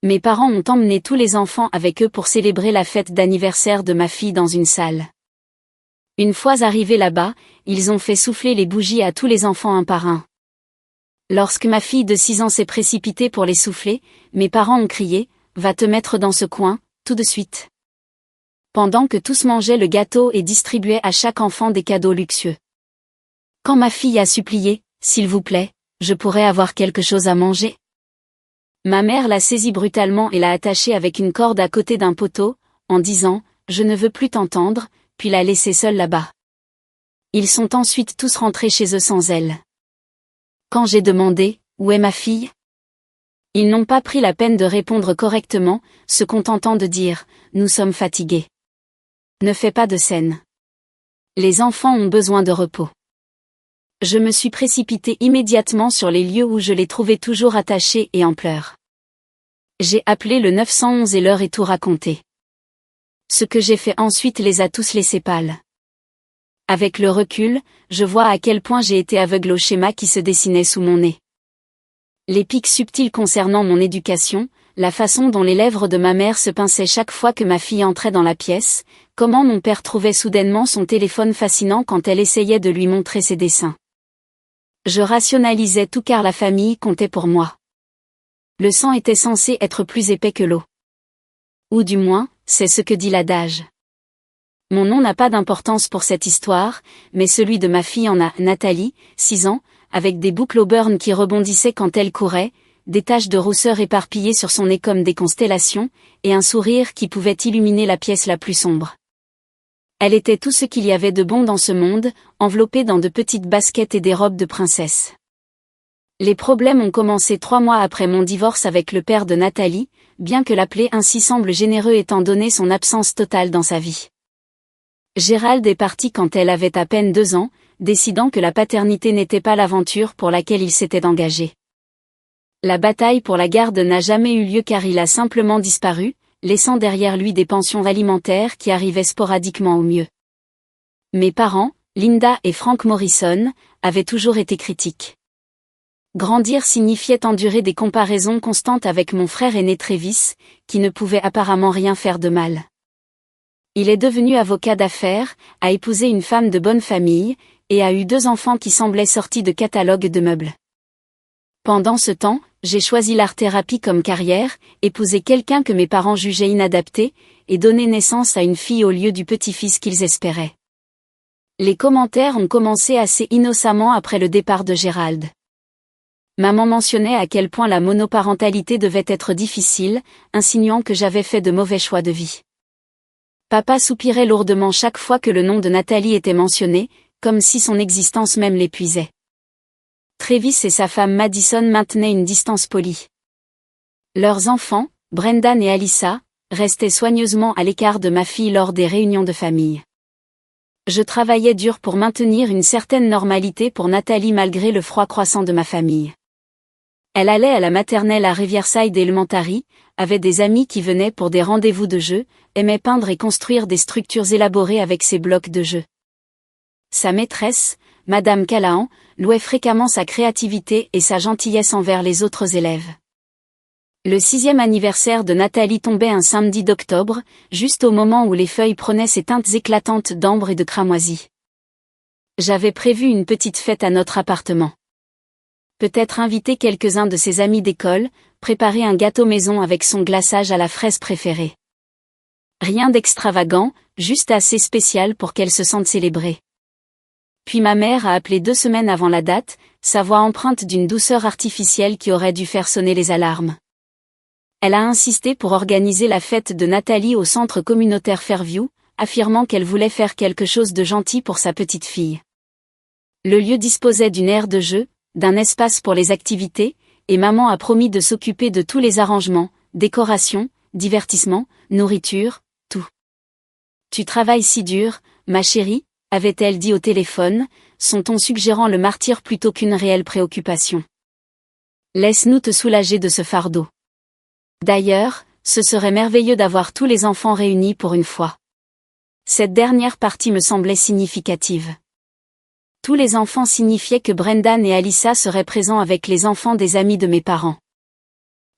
Mes parents ont emmené tous les enfants avec eux pour célébrer la fête d'anniversaire de ma fille dans une salle. Une fois arrivés là-bas, ils ont fait souffler les bougies à tous les enfants un par un. Lorsque ma fille de 6 ans s'est précipitée pour les souffler, mes parents ont crié « Va te mettre dans ce coin, tout de suite !» Pendant que tous mangeaient le gâteau et distribuaient à chaque enfant des cadeaux luxueux. Quand ma fille a supplié « S'il vous plaît, je pourrais avoir quelque chose à manger ?» Ma mère l'a saisie brutalement et l'a attachée avec une corde à côté d'un poteau, en disant « Je ne veux plus t'entendre », puis l'a laissée seule là-bas. Ils sont ensuite tous rentrés chez eux sans elle. Quand j'ai demandé « Où est ma fille ?», ils n'ont pas pris la peine de répondre correctement, se contentant de dire « Nous sommes fatigués ». Ne fais pas de scène. Les enfants ont besoin de repos. Je me suis précipitée immédiatement sur les lieux où je les trouvais toujours attachés et en pleurs. J'ai appelé le 911 et leur ai tout raconté. Ce que j'ai fait ensuite les a tous laissés pâles. Avec le recul, je vois à quel point j'ai été aveugle au schéma qui se dessinait sous mon nez. Les pics subtils concernant mon éducation, la façon dont les lèvres de ma mère se pinçaient chaque fois que ma fille entrait dans la pièce, comment mon père trouvait soudainement son téléphone fascinant quand elle essayait de lui montrer ses dessins. Je rationalisais tout car la famille comptait pour moi. Le sang était censé être plus épais que l'eau. Ou du moins, c'est ce que dit l'adage. Mon nom n'a pas d'importance pour cette histoire, mais celui de ma fille en a. Nathalie, 6 ans, avec des boucles au burn qui rebondissaient quand elle courait, des taches de rousseur éparpillées sur son nez comme des constellations, et un sourire qui pouvait illuminer la pièce la plus sombre. Elle était tout ce qu'il y avait de bon dans ce monde, enveloppée dans de petites baskets et des robes de princesse. Les problèmes ont commencé 3 mois après mon divorce avec le père de Nathalie, bien que l'appeler ainsi semble généreux étant donné son absence totale dans sa vie. Gérald est parti quand elle avait à peine 2 ans, décidant que la paternité n'était pas l'aventure pour laquelle il s'était engagé. La bataille pour la garde n'a jamais eu lieu car il a simplement disparu, laissant derrière lui des pensions alimentaires qui arrivaient sporadiquement au mieux. Mes parents, Linda et Frank Morrison, avaient toujours été critiques. Grandir signifiait endurer des comparaisons constantes avec mon frère aîné Travis, qui ne pouvait apparemment rien faire de mal. Il est devenu avocat d'affaires, a épousé une femme de bonne famille, et a eu 2 enfants qui semblaient sortis de catalogues de meubles. Pendant ce temps, j'ai choisi l'art-thérapie comme carrière, épousé quelqu'un que mes parents jugeaient inadapté, et donné naissance à une fille au lieu du petit-fils qu'ils espéraient. Les commentaires ont commencé assez innocemment après le départ de Gérald. Maman mentionnait à quel point la monoparentalité devait être difficile, insinuant que j'avais fait de mauvais choix de vie. Papa soupirait lourdement chaque fois que le nom de Nathalie était mentionné, comme si son existence même l'épuisait. Travis et sa femme Madison maintenaient une distance polie. Leurs enfants, Brendan et Alyssa, restaient soigneusement à l'écart de ma fille lors des réunions de famille. Je travaillais dur pour maintenir une certaine normalité pour Nathalie malgré le froid croissant de ma famille. Elle allait à la maternelle à Riverside Elementary, avait des amis qui venaient pour des rendez-vous de jeu, aimait peindre et construire des structures élaborées avec ses blocs de jeu. Sa maîtresse, Madame Callahan, louait fréquemment sa créativité et sa gentillesse envers les autres élèves. Le 6e anniversaire de Nathalie tombait un samedi d'octobre, juste au moment où les feuilles prenaient ces teintes éclatantes d'ambre et de cramoisi. J'avais prévu une petite fête à notre appartement. Peut-être inviter quelques-uns de ses amis d'école, préparer un gâteau maison avec son glaçage à la fraise préférée. Rien d'extravagant, juste assez spécial pour qu'elle se sente célébrée. Puis ma mère a appelé 2 semaines avant la date, sa voix empreinte d'une douceur artificielle qui aurait dû faire sonner les alarmes. Elle a insisté pour organiser la fête de Nathalie au centre communautaire Fairview, affirmant qu'elle voulait faire quelque chose de gentil pour sa petite fille. Le lieu disposait d'une aire de jeu, d'un espace pour les activités, et maman a promis de s'occuper de tous les arrangements, décorations, divertissements, nourriture, tout. Tu travailles si dur, ma chérie, avait-elle dit au téléphone, son ton suggérant le martyre plutôt qu'une réelle préoccupation. Laisse-nous te soulager de ce fardeau. D'ailleurs, ce serait merveilleux d'avoir tous les enfants réunis pour une fois. Cette dernière partie me semblait significative. Tous les enfants signifiaient que Brendan et Alyssa seraient présents avec les enfants des amis de mes parents.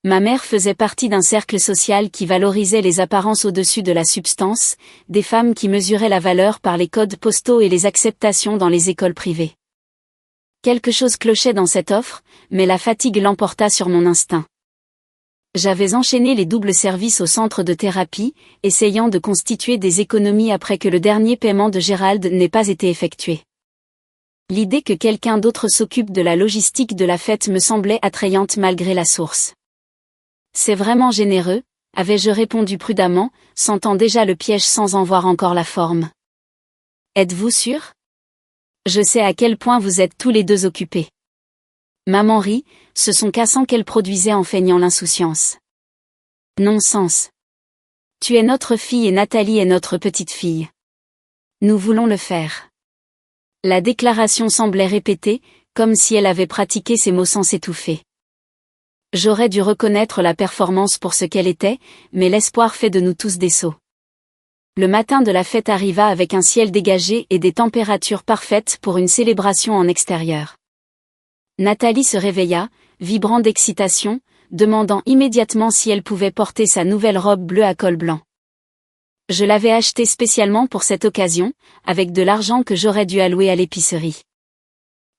Ma mère faisait partie d'un cercle social qui valorisait les apparences au-dessus de la substance, des femmes qui mesuraient la valeur par les codes postaux et les acceptations dans les écoles privées. Quelque chose clochait dans cette offre, mais la fatigue l'emporta sur mon instinct. J'avais enchaîné les doubles services au centre de thérapie, essayant de constituer des économies après que le dernier paiement de Gérald n'ait pas été effectué. L'idée que quelqu'un d'autre s'occupe de la logistique de la fête me semblait attrayante malgré la source. C'est vraiment généreux, avais-je répondu prudemment, sentant déjà le piège sans en voir encore la forme. Êtes-vous sûr ? Je sais à quel point vous êtes tous les deux occupés. Maman rit, ce son cassant qu'elle produisait en feignant l'insouciance. Non-sens. Tu es notre fille et Nathalie est notre petite fille. Nous voulons le faire. La déclaration semblait répétée, comme si elle avait pratiqué ces mots sans s'étouffer. J'aurais dû reconnaître la performance pour ce qu'elle était, mais l'espoir fait de nous tous des sots. Le matin de la fête arriva avec un ciel dégagé et des températures parfaites pour une célébration en extérieur. Nathalie se réveilla, vibrant d'excitation, demandant immédiatement si elle pouvait porter sa nouvelle robe bleue à col blanc. Je l'avais achetée spécialement pour cette occasion, avec de l'argent que j'aurais dû allouer à l'épicerie.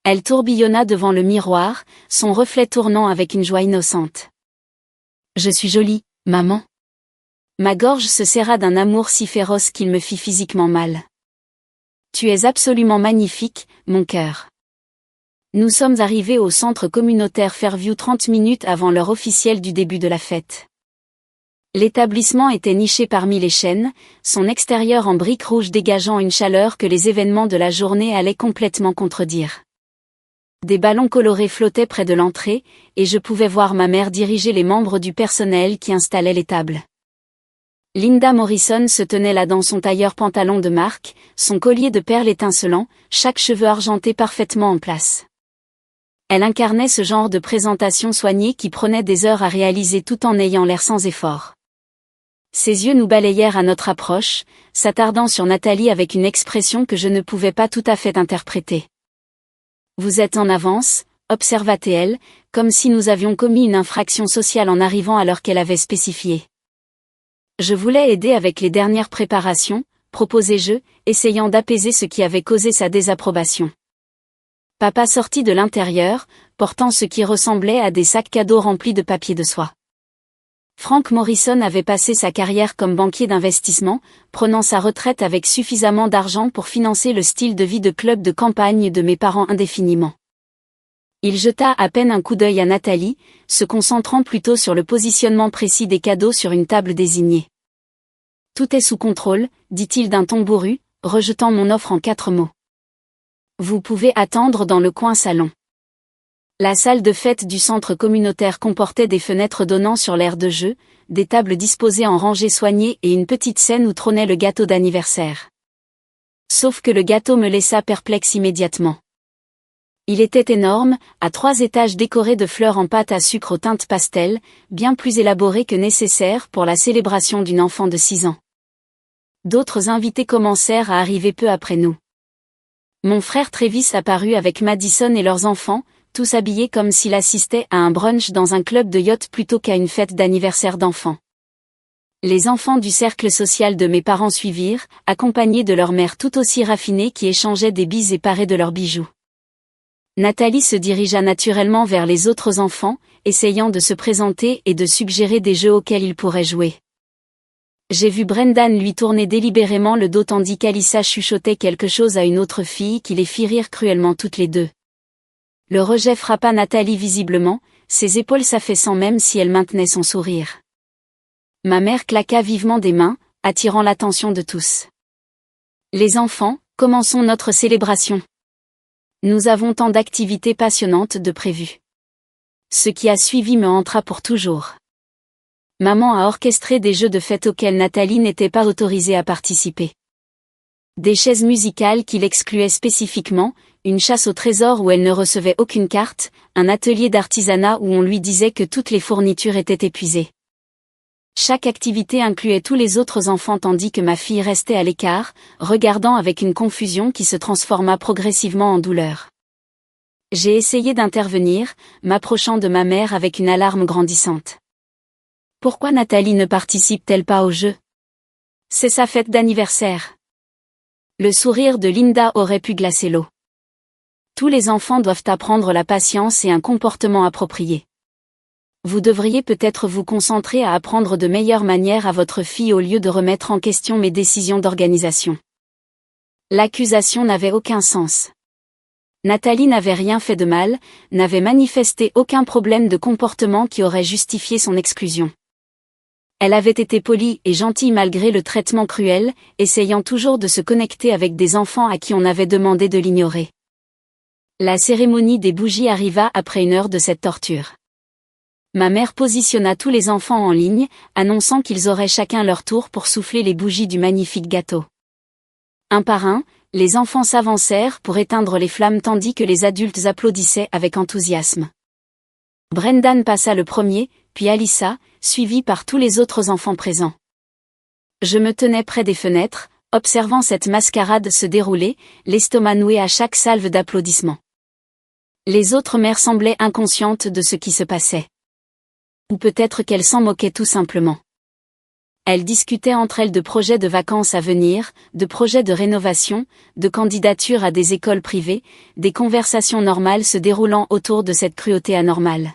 Elle tourbillonna devant le miroir, son reflet tournant avec une joie innocente. « Je suis jolie, maman. » Ma gorge se serra d'un amour si féroce qu'il me fit physiquement mal. « Tu es absolument magnifique, mon cœur. » Nous sommes arrivés au centre communautaire Fairview 30 minutes avant l'heure officielle du début de la fête. L'établissement était niché parmi les chênes, son extérieur en briques rouges dégageant une chaleur que les événements de la journée allaient complètement contredire. Des ballons colorés flottaient près de l'entrée, et je pouvais voir ma mère diriger les membres du personnel qui installaient les tables. Linda Morrison se tenait là dans son tailleur pantalon de marque, son collier de perles étincelant, chaque cheveu argenté parfaitement en place. Elle incarnait ce genre de présentation soignée qui prenait des heures à réaliser tout en ayant l'air sans effort. Ses yeux nous balayèrent à notre approche, s'attardant sur Nathalie avec une expression que je ne pouvais pas tout à fait interpréter. « Vous êtes en avance », observa-t-elle, comme si nous avions commis une infraction sociale en arrivant à l'heure qu'elle avait spécifiée. Je voulais aider avec les dernières préparations, proposai-je, essayant d'apaiser ce qui avait causé sa désapprobation. Papa sortit de l'intérieur, portant ce qui ressemblait à des sacs cadeaux remplis de papier de soie. Frank Morrison avait passé sa carrière comme banquier d'investissement, prenant sa retraite avec suffisamment d'argent pour financer le style de vie de club de campagne de mes parents indéfiniment. Il jeta à peine un coup d'œil à Nathalie, se concentrant plutôt sur le positionnement précis des cadeaux sur une table désignée. « Tout est sous contrôle », dit-il d'un ton bourru, rejetant mon offre en 4 mots. « Vous pouvez attendre dans le coin salon. » La salle de fête du centre communautaire comportait des fenêtres donnant sur l'aire de jeu, des tables disposées en rangées soignées et une petite scène où trônait le gâteau d'anniversaire. Sauf que le gâteau me laissa perplexe immédiatement. Il était énorme, à 3 étages décoré de fleurs en pâte à sucre aux teintes pastel, bien plus élaboré que nécessaire pour la célébration d'une enfant de 6 ans. D'autres invités commencèrent à arriver peu après nous. Mon frère Travis apparut avec Madison et leurs enfants, tous habillés comme s'il assistait à un brunch dans un club de yacht plutôt qu'à une fête d'anniversaire d'enfants. Les enfants du cercle social de mes parents suivirent, accompagnés de leur mère tout aussi raffinée qui échangeait des bises et parée de leurs bijoux. Nathalie se dirigea naturellement vers les autres enfants, essayant de se présenter et de suggérer des jeux auxquels ils pourraient jouer. J'ai vu Brendan lui tourner délibérément le dos tandis qu'Alyssa chuchotait quelque chose à une autre fille qui les fit rire cruellement toutes les deux. Le rejet frappa Nathalie visiblement, ses épaules s'affaissant même si elle maintenait son sourire. Ma mère claqua vivement des mains, attirant l'attention de tous. « Les enfants, commençons notre célébration. Nous avons tant d'activités passionnantes de prévues. » Ce qui a suivi me hantera pour toujours. Maman a orchestré des jeux de fête auxquels Nathalie n'était pas autorisée à participer. Des chaises musicales qui l'excluaient spécifiquement, une chasse au trésor où elle ne recevait aucune carte, un atelier d'artisanat où on lui disait que toutes les fournitures étaient épuisées. Chaque activité incluait tous les autres enfants tandis que ma fille restait à l'écart, regardant avec une confusion qui se transforma progressivement en douleur. J'ai essayé d'intervenir, m'approchant de ma mère avec une alarme grandissante. Pourquoi Nathalie ne participe-t-elle pas au jeu? C'est sa fête d'anniversaire. Le sourire de Linda aurait pu glacer l'eau. Tous les enfants doivent apprendre la patience et un comportement approprié. Vous devriez peut-être vous concentrer à apprendre de meilleures manières à votre fille au lieu de remettre en question mes décisions d'organisation. L'accusation n'avait aucun sens. Nathalie n'avait rien fait de mal, n'avait manifesté aucun problème de comportement qui aurait justifié son exclusion. Elle avait été polie et gentille malgré le traitement cruel, essayant toujours de se connecter avec des enfants à qui on avait demandé de l'ignorer. La cérémonie des bougies arriva après 1 heure de cette torture. Ma mère positionna tous les enfants en ligne, annonçant qu'ils auraient chacun leur tour pour souffler les bougies du magnifique gâteau. Un par un, les enfants s'avancèrent pour éteindre les flammes tandis que les adultes applaudissaient avec enthousiasme. Brendan passa le premier, puis Alyssa, suivie par tous les autres enfants présents. Je me tenais près des fenêtres, observant cette mascarade se dérouler, l'estomac noué à chaque salve d'applaudissements. Les autres mères semblaient inconscientes de ce qui se passait. Ou peut-être qu'elles s'en moquaient tout simplement. Elles discutaient entre elles de projets de vacances à venir, de projets de rénovation, de candidatures à des écoles privées, des conversations normales se déroulant autour de cette cruauté anormale.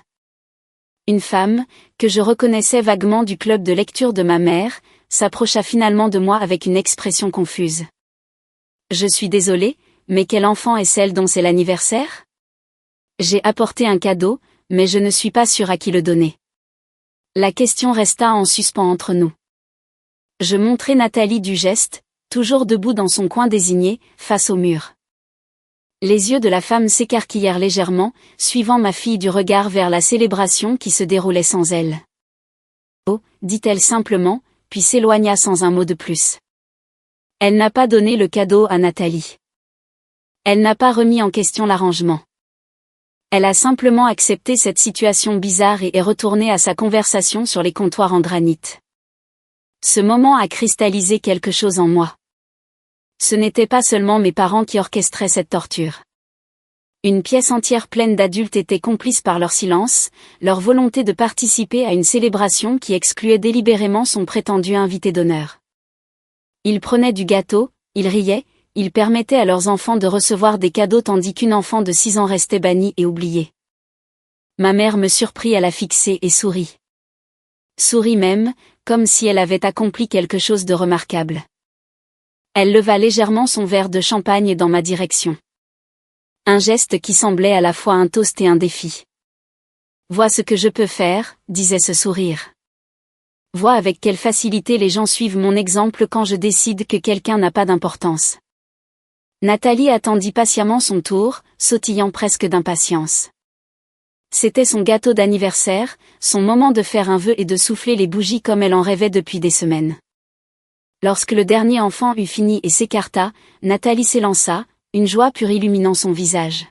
Une femme, que je reconnaissais vaguement du club de lecture de ma mère, s'approcha finalement de moi avec une expression confuse. Je suis désolée, mais quel enfant est celle dont c'est l'anniversaire? J'ai apporté un cadeau, mais je ne suis pas sûre à qui le donner. La question resta en suspens entre nous. Je montrai Nathalie du geste, toujours debout dans son coin désigné, face au mur. Les yeux de la femme s'écarquillèrent légèrement, suivant ma fille du regard vers la célébration qui se déroulait sans elle. Oh, dit-elle simplement, puis s'éloigna sans un mot de plus. Elle n'a pas donné le cadeau à Nathalie. Elle n'a pas remis en question l'arrangement. Elle a simplement accepté cette situation bizarre et est retournée à sa conversation sur les comptoirs en granit. Ce moment a cristallisé quelque chose en moi. Ce n'était pas seulement mes parents qui orchestraient cette torture. Une pièce entière pleine d'adultes était complice par leur silence, leur volonté de participer à une célébration qui excluait délibérément son prétendu invité d'honneur. Ils prenaient du gâteau, ils riaient, ils permettaient à leurs enfants de recevoir des cadeaux tandis qu'une enfant de 6 ans restait bannie et oubliée. Ma mère me surprit à la fixer et sourit. Sourit même, comme si elle avait accompli quelque chose de remarquable. Elle leva légèrement son verre de champagne dans ma direction. Un geste qui semblait à la fois un toast et un défi. Vois ce que je peux faire, disait ce sourire. Vois avec quelle facilité les gens suivent mon exemple quand je décide que quelqu'un n'a pas d'importance. Nathalie attendit patiemment son tour, sautillant presque d'impatience. C'était son gâteau d'anniversaire, son moment de faire un vœu et de souffler les bougies comme elle en rêvait depuis des semaines. Lorsque le dernier enfant eut fini et s'écarta, Nathalie s'élança, une joie pure illuminant son visage.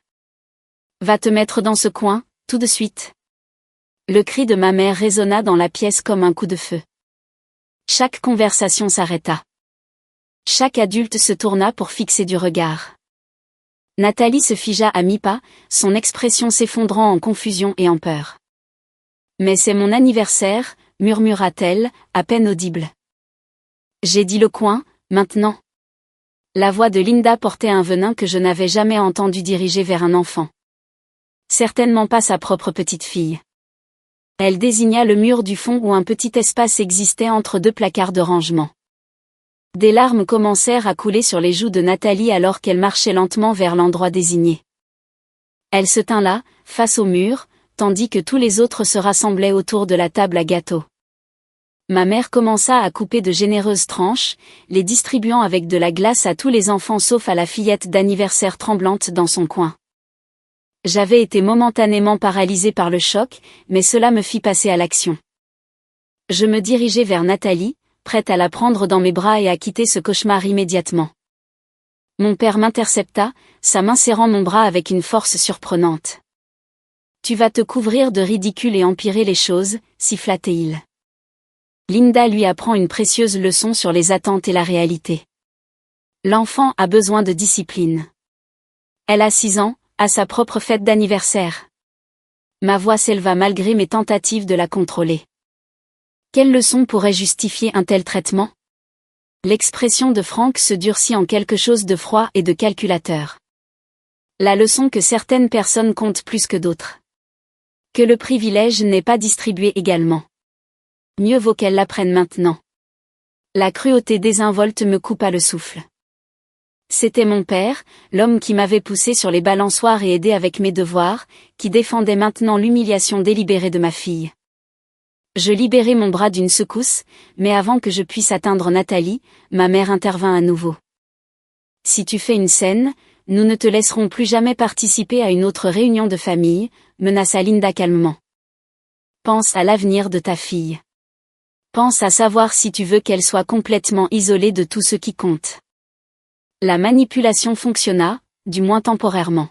« Va te mettre dans ce coin, tout de suite. » Le cri de ma mère résonna dans la pièce comme un coup de feu. Chaque conversation s'arrêta. Chaque adulte se tourna pour fixer du regard. Nathalie se figea à mi-pas, son expression s'effondrant en confusion et en peur. « Mais c'est mon anniversaire, murmura-t-elle, à peine audible. J'ai dit le coin, maintenant. La voix de Linda portait un venin que je n'avais jamais entendu diriger vers un enfant. Certainement pas sa propre petite fille. Elle désigna le mur du fond où un petit espace existait entre 2 placards de rangement. Des larmes commencèrent à couler sur les joues de Nathalie alors qu'elle marchait lentement vers l'endroit désigné. Elle se tint là, face au mur, tandis que tous les autres se rassemblaient autour de la table à gâteaux. Ma mère commença à couper de généreuses tranches, les distribuant avec de la glace à tous les enfants sauf à la fillette d'anniversaire tremblante dans son coin. J'avais été momentanément paralysée par le choc, mais cela me fit passer à l'action. Je me dirigeai vers Nathalie, prête à la prendre dans mes bras et à quitter ce cauchemar immédiatement. Mon père m'intercepta, sa main serrant mon bras avec une force surprenante. « Tu vas te couvrir de ridicule et empirer les choses, siffla-t-il. Linda lui apprend une précieuse leçon sur les attentes et la réalité. L'enfant a besoin de discipline. Elle a 6 ans, à sa propre fête d'anniversaire. Ma voix s'éleva malgré mes tentatives de la contrôler. Quelle leçon pourrait justifier un tel traitement? L'expression de Franck se durcit en quelque chose de froid et de calculateur. La leçon que certaines personnes comptent plus que d'autres. Que le privilège n'est pas distribué également. Mieux vaut qu'elles l'apprennent maintenant. La cruauté désinvolte me coupa le souffle. C'était mon père, l'homme qui m'avait poussé sur les balançoires et aidé avec mes devoirs, qui défendait maintenant l'humiliation délibérée de ma fille. Je libérai mon bras d'une secousse, mais avant que je puisse atteindre Nathalie, ma mère intervint à nouveau. Si tu fais une scène, nous ne te laisserons plus jamais participer à une autre réunion de famille, menaça Linda calmement. Pense à l'avenir de ta fille. Pense à savoir si tu veux qu'elle soit complètement isolée de tout ce qui compte. La manipulation fonctionna, du moins temporairement.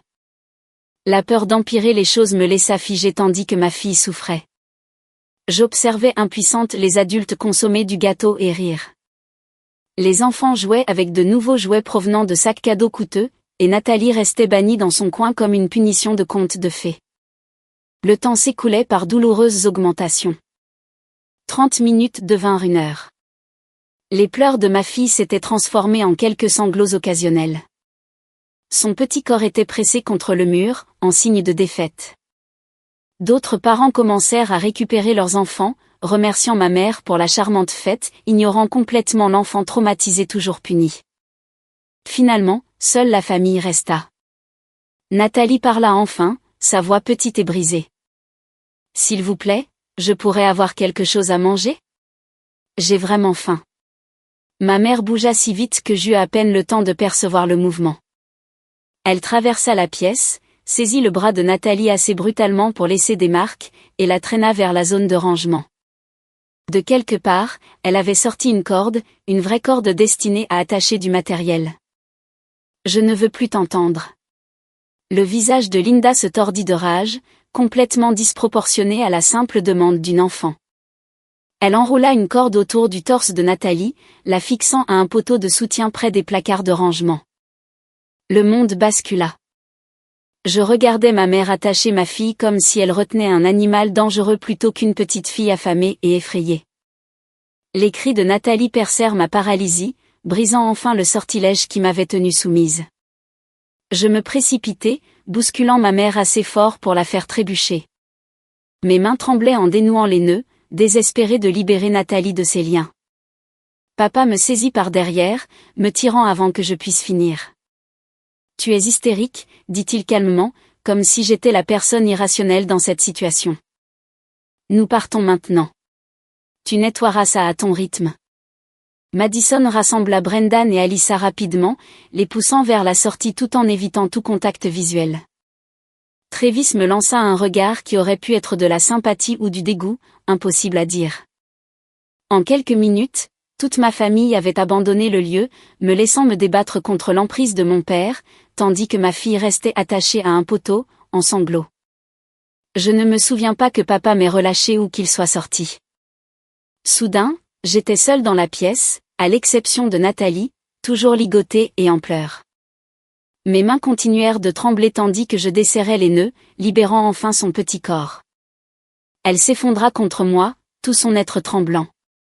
La peur d'empirer les choses me laissa figer tandis que ma fille souffrait. J'observais impuissante les adultes consommer du gâteau et rire. Les enfants jouaient avec de nouveaux jouets provenant de sacs cadeaux coûteux, et Nathalie restait bannie dans son coin comme une punition de conte de fées. Le temps s'écoulait par douloureuses augmentations. 30 minutes devinrent 1 heure. Les pleurs de ma fille s'étaient transformés en quelques sanglots occasionnels. Son petit corps était pressé contre le mur, en signe de défaite. D'autres parents commencèrent à récupérer leurs enfants, remerciant ma mère pour la charmante fête, ignorant complètement l'enfant traumatisé toujours puni. Finalement, seule la famille resta. Nathalie parla enfin, sa voix petite et brisée. « S'il vous plaît, je pourrais avoir quelque chose à manger? J'ai vraiment faim. » Ma mère bougea si vite que j'eus à peine le temps de percevoir le mouvement. Elle traversa la pièce, saisit le bras de Nathalie assez brutalement pour laisser des marques, et la traîna vers la zone de rangement. De quelque part, elle avait sorti une corde, une vraie corde destinée à attacher du matériel. « Je ne veux plus t'entendre. » Le visage de Linda se tordit de rage, complètement disproportionné à la simple demande d'une enfant. Elle enroula une corde autour du torse de Nathalie, la fixant à un poteau de soutien près des placards de rangement. Le monde bascula. Je regardais ma mère attacher ma fille comme si elle retenait un animal dangereux plutôt qu'une petite fille affamée et effrayée. Les cris de Nathalie percèrent ma paralysie, brisant enfin le sortilège qui m'avait tenue soumise. Je me précipitai, bousculant ma mère assez fort pour la faire trébucher. Mes mains tremblaient en dénouant les nœuds, désespérée de libérer Nathalie de ses liens. Papa me saisit par derrière, me tirant avant que je puisse finir. « Tu es hystérique, dit-il calmement, comme si j'étais la personne irrationnelle dans cette situation. Nous partons maintenant. Tu nettoieras ça à ton rythme. » Madison rassembla Brendan et Alyssa rapidement, les poussant vers la sortie tout en évitant tout contact visuel. Travis me lança un regard qui aurait pu être de la sympathie ou du dégoût, impossible à dire. En quelques minutes, toute ma famille avait abandonné le lieu, me laissant me débattre contre l'emprise de mon père, tandis que ma fille restait attachée à un poteau, en sanglots. Je ne me souviens pas que papa m'ait relâché ou qu'il soit sorti. Soudain, j'étais seule dans la pièce, à l'exception de Nathalie, toujours ligotée et en pleurs. Mes mains continuèrent de trembler tandis que je desserrais les nœuds, libérant enfin son petit corps. Elle s'effondra contre moi, tout son être tremblant.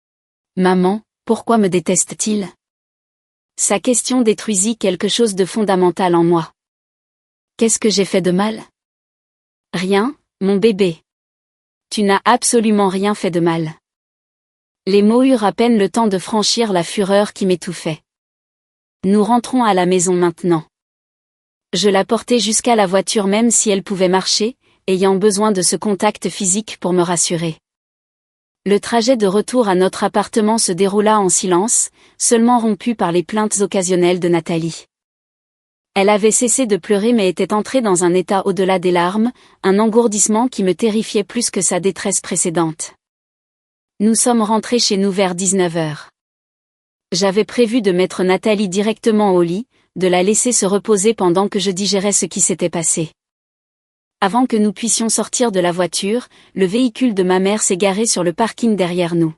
« Maman, pourquoi me déteste-t-il » Sa question détruisit quelque chose de fondamental en moi. Qu'est-ce que j'ai fait de mal? Rien, mon bébé. Tu n'as absolument rien fait de mal. Les mots eurent à peine le temps de franchir la fureur qui m'étouffait. Nous rentrons à la maison maintenant. Je la portai jusqu'à la voiture même si elle pouvait marcher, ayant besoin de ce contact physique pour me rassurer. Le trajet de retour à notre appartement se déroula en silence, seulement rompu par les plaintes occasionnelles de Nathalie. Elle avait cessé de pleurer mais était entrée dans un état au-delà des larmes, un engourdissement qui me terrifiait plus que sa détresse précédente. Nous sommes rentrés chez nous vers 19 heures. J'avais prévu de mettre Nathalie directement au lit, de la laisser se reposer pendant que je digérais ce qui s'était passé. Avant que nous puissions sortir de la voiture, le véhicule de ma mère s'est garé sur le parking derrière nous.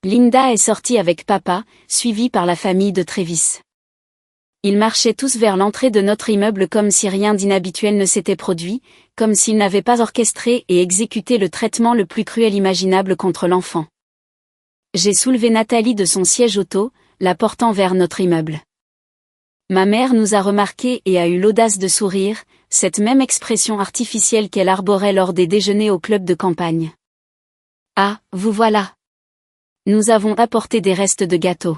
Linda est sortie avec papa, suivie par la famille de Travis. Ils marchaient tous vers l'entrée de notre immeuble comme si rien d'inhabituel ne s'était produit, comme s'ils n'avaient pas orchestré et exécuté le traitement le plus cruel imaginable contre l'enfant. J'ai soulevé Nathalie de son siège auto, la portant vers notre immeuble. Ma mère nous a remarqués et a eu l'audace de sourire, cette même expression artificielle qu'elle arborait lors des déjeuners au club de campagne. Ah, vous voilà. Nous avons apporté des restes de gâteau.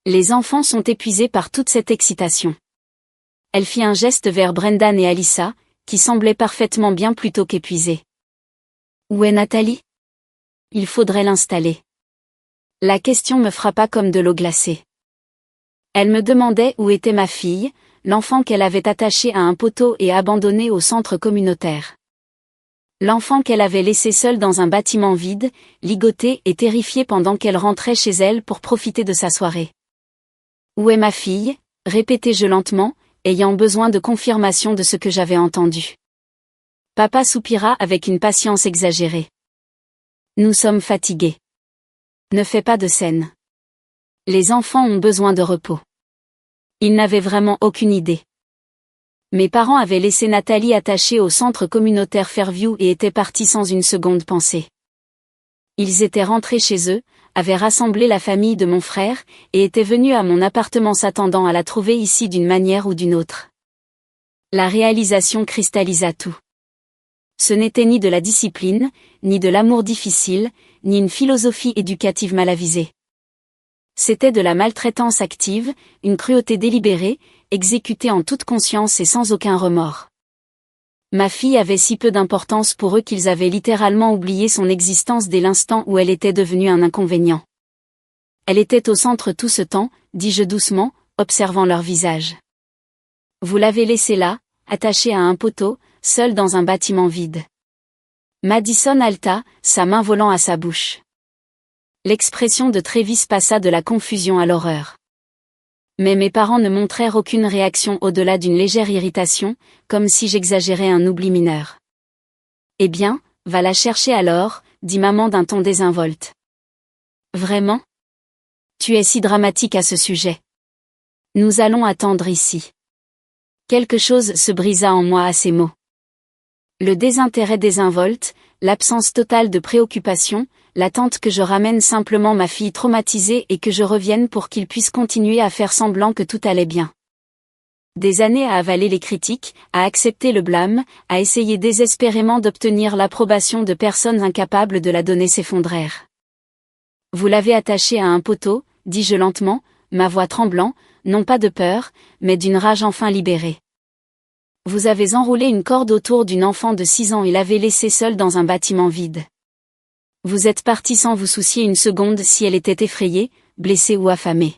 Les enfants sont épuisés par toute cette excitation. Elle fit un geste vers Brendan et Alyssa, qui semblaient parfaitement bien plutôt qu'épuisés. Où est Nathalie? Il faudrait l'installer. La question me frappa comme de l'eau glacée. Elle me demandait où était ma fille, l'enfant qu'elle avait attaché à un poteau et abandonné au centre communautaire. L'enfant qu'elle avait laissé seule dans un bâtiment vide, ligotée et terrifiée pendant qu'elle rentrait chez elle pour profiter de sa soirée. Où est ma fille? Répétai-je lentement, ayant besoin de confirmation de ce que j'avais entendu. Papa soupira avec une patience exagérée. Nous sommes fatigués. Ne fais pas de scène. Les enfants ont besoin de repos. Ils n'avaient vraiment aucune idée. Mes parents avaient laissé Nathalie attachée au centre communautaire Fairview et étaient partis sans une seconde pensée. Ils étaient rentrés chez eux, avaient rassemblé la famille de mon frère, et étaient venus à mon appartement s'attendant à la trouver ici d'une manière ou d'une autre. La réalisation cristallisa tout. Ce n'était ni de la discipline, ni de l'amour difficile, ni une philosophie éducative mal avisée. C'était de la maltraitance active, une cruauté délibérée, exécutée en toute conscience et sans aucun remords. Ma fille avait si peu d'importance pour eux qu'ils avaient littéralement oublié son existence dès l'instant où elle était devenue un inconvénient. Elle était au centre tout ce temps, dis-je doucement, observant leur visage. Vous l'avez laissée là, attachée à un poteau, seule dans un bâtiment vide. Madison halta, sa main volant à sa bouche. L'expression de Travis passa de la confusion à l'horreur. Mais mes parents ne montrèrent aucune réaction au-delà d'une légère irritation, comme si j'exagérais un oubli mineur. Eh bien, va la chercher alors, dit maman d'un ton désinvolte. Vraiment? Tu es si dramatique à ce sujet. Nous allons attendre ici. Quelque chose se brisa en moi à ces mots. Le désintérêt désinvolte, l'absence totale de préoccupation, l'attente que je ramène simplement ma fille traumatisée et que je revienne pour qu'il puisse continuer à faire semblant que tout allait bien. Des années à avaler les critiques, à accepter le blâme, à essayer désespérément d'obtenir l'approbation de personnes incapables de la donner s'effondrèrent. Vous l'avez attachée à un poteau, dis-je lentement, ma voix tremblant, non pas de peur, mais d'une rage enfin libérée. Vous avez enroulé une corde autour d'une enfant de 6 ans et l'avez laissée seule dans un bâtiment vide. Vous êtes parti sans vous soucier une seconde si elle était effrayée, blessée ou affamée.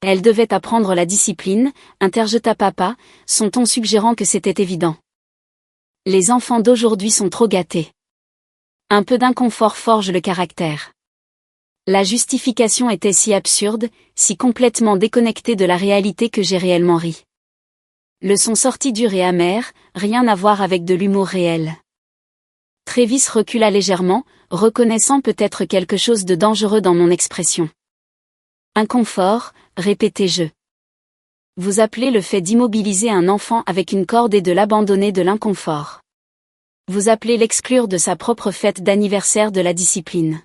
Elle devait apprendre la discipline, interjeta papa, son ton suggérant que c'était évident. Les enfants d'aujourd'hui sont trop gâtés. Un peu d'inconfort forge le caractère. La justification était si absurde, si complètement déconnectée de la réalité que j'ai réellement ri. Le son sortit dur et amer, rien à voir avec de l'humour réel. Travis recula légèrement, reconnaissant peut-être quelque chose de dangereux dans mon expression. Inconfort, répétai-je. Vous appelez le fait d'immobiliser un enfant avec une corde et de l'abandonner de l'inconfort. Vous appelez l'exclure de sa propre fête d'anniversaire de la discipline.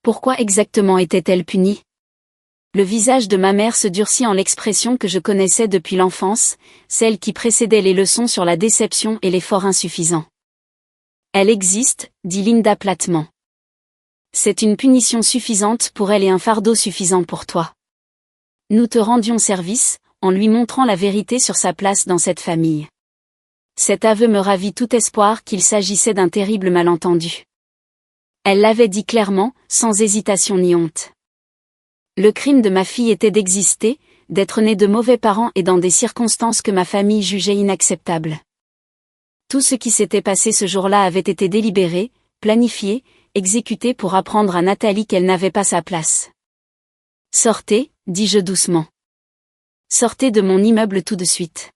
Pourquoi exactement était-elle punie? Le visage de ma mère se durcit en l'expression que je connaissais depuis l'enfance, celle qui précédait les leçons sur la déception et l'effort insuffisant. Elle existe, dit Linda platement. C'est une punition suffisante pour elle et un fardeau suffisant pour toi. Nous te rendions service, en lui montrant la vérité sur sa place dans cette famille. Cet aveu me ravit tout espoir qu'il s'agissait d'un terrible malentendu. Elle l'avait dit clairement, sans hésitation ni honte. Le crime de ma fille était d'exister, d'être née de mauvais parents et dans des circonstances que ma famille jugeait inacceptables. Tout ce qui s'était passé ce jour-là avait été délibéré, planifié, exécuté pour apprendre à Nathalie qu'elle n'avait pas sa place. Sortez, dis-je doucement. Sortez de mon immeuble tout de suite.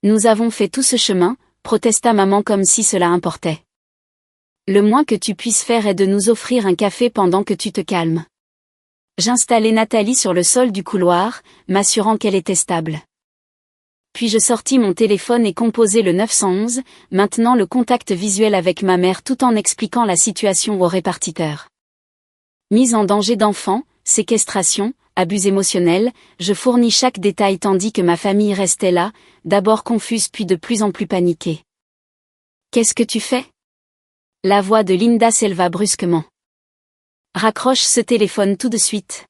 Nous avons fait tout ce chemin, protesta maman comme si cela importait. Le moins que tu puisses faire est de nous offrir un café pendant que tu te calmes. J'installai Nathalie sur le sol du couloir, m'assurant qu'elle était stable. Puis je sortis mon téléphone et composai le 911, maintenant le contact visuel avec ma mère tout en expliquant la situation au répartiteur. Mise en danger d'enfants, séquestration, abus émotionnels, je fournis chaque détail tandis que ma famille restait là, d'abord confuse puis de plus en plus paniquée. Qu'est-ce que tu fais? La voix de Linda s'éleva brusquement. Raccroche ce téléphone tout de suite.